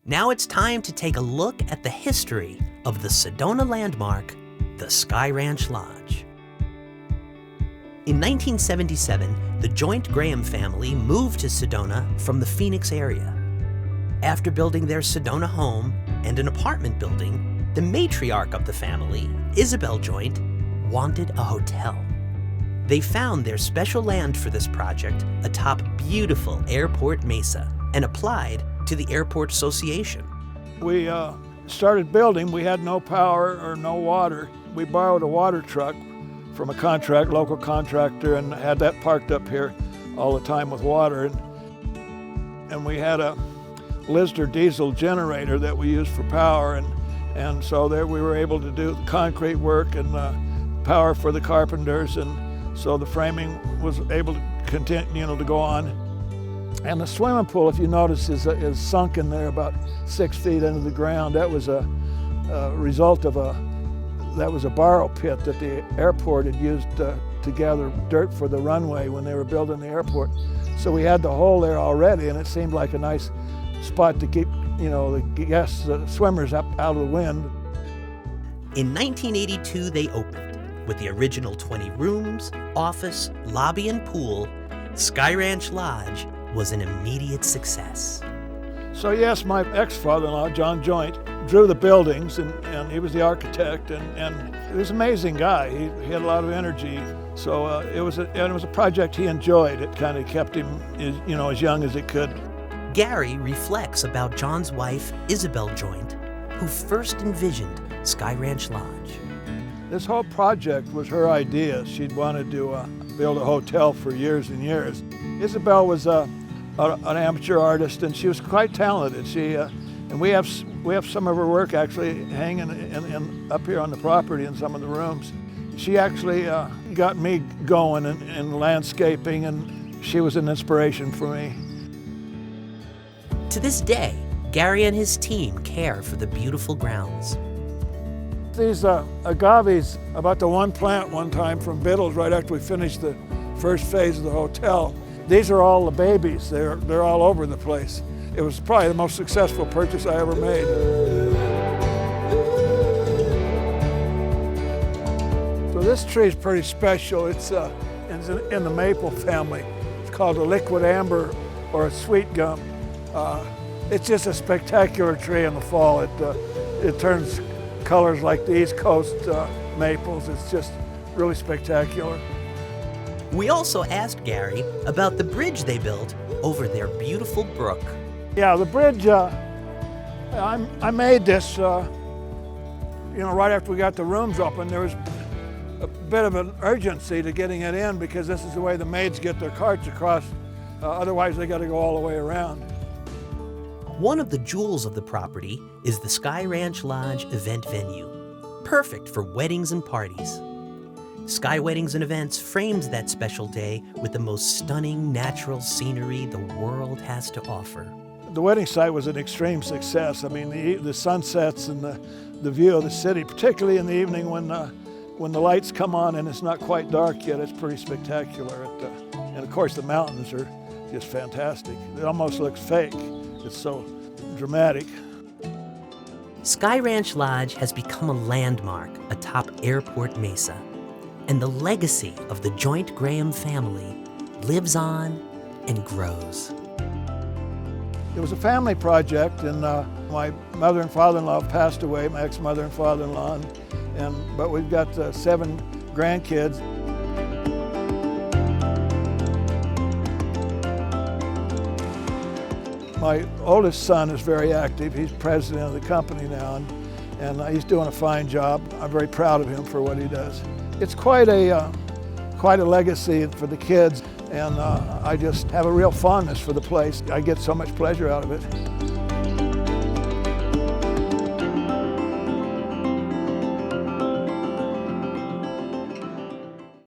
Now it's time to take a look at the history of the Sedona landmark, the Sky Ranch Lodge. In 1977, the joint Graham family moved to Sedona from the Phoenix area. After building their Sedona home and an apartment building, the matriarch of the family, Isabel Joint, wanted a hotel. They found their special land for this project atop beautiful Airport Mesa and applied to the Airport Association. We started building. We had no power or no water. We borrowed a water truck from a local contractor, and had that parked up here all the time with water. And we had a Lister diesel generator that we used for power, and so there we were able to do the concrete work and power for the carpenters, and so the framing was able to continue to go on. And the swimming pool, if you notice, is sunk in there about 6 feet into the ground. That was a result of that was a borrow pit that the airport had used to gather dirt for the runway when they were building the airport. So we had the hole there already, and it seemed like a nice spot to keep, the guests, the swimmers up out of the wind. In 1982, they opened with the original 20 rooms, office, lobby, and pool. Sky Ranch Lodge was an immediate success. So yes, my ex-father-in-law, John Joint, drew the buildings, and he was the architect, and he was an amazing guy. He had a lot of energy. So it was a project he enjoyed. It kind of kept him, as young as it could. Gary reflects about John's wife, Isabel Joint, who first envisioned Sky Ranch Lodge. This whole project was her idea. She'd wanted to build a hotel for years and years. Isabel was an amateur artist, and she was quite talented. And we have some of her work actually hanging up here on the property in some of the rooms. She actually got me going in landscaping, and she was an inspiration for me. To this day, Gary and his team care for the beautiful grounds. These agaves, about the one plant one time from Biddle's right after we finished the first phase of the hotel, these are all the babies. They're all over the place. It was probably the most successful purchase I ever made. So this tree is pretty special. It's in the maple family. It's called a liquid amber or a sweet gum. It's just a spectacular tree in the fall. It turns colors like the East Coast maples. It's just really spectacular. We also asked Gary about the bridge they built over their beautiful brook. Yeah, the bridge, I made this, right after we got the rooms open. There was a bit of an urgency to getting it in because this is the way the maids get their carts across. Otherwise, they got to go all the way around. One of the jewels of the property is the Sky Ranch Lodge event venue, perfect for weddings and parties. Sky Weddings and Events frames that special day with the most stunning natural scenery the world has to offer. The wedding site was an extreme success. I mean, the sunsets and the view of the city, particularly in the evening when the lights come on and it's not quite dark yet, it's pretty spectacular. And of course, the mountains are just fantastic. It almost looks fake. It's so dramatic. Sky Ranch Lodge has become a landmark atop Airport Mesa, and the legacy of the Joint Graham family lives on and grows. It was a family project, and my mother and father-in-law passed away, my ex-mother and father-in-law, but we've got 7 grandkids. My oldest son is very active. He's president of the company now, and he's doing a fine job. I'm very proud of him for what he does. It's quite a legacy for the kids, and I just have a real fondness for the place. I get so much pleasure out of it.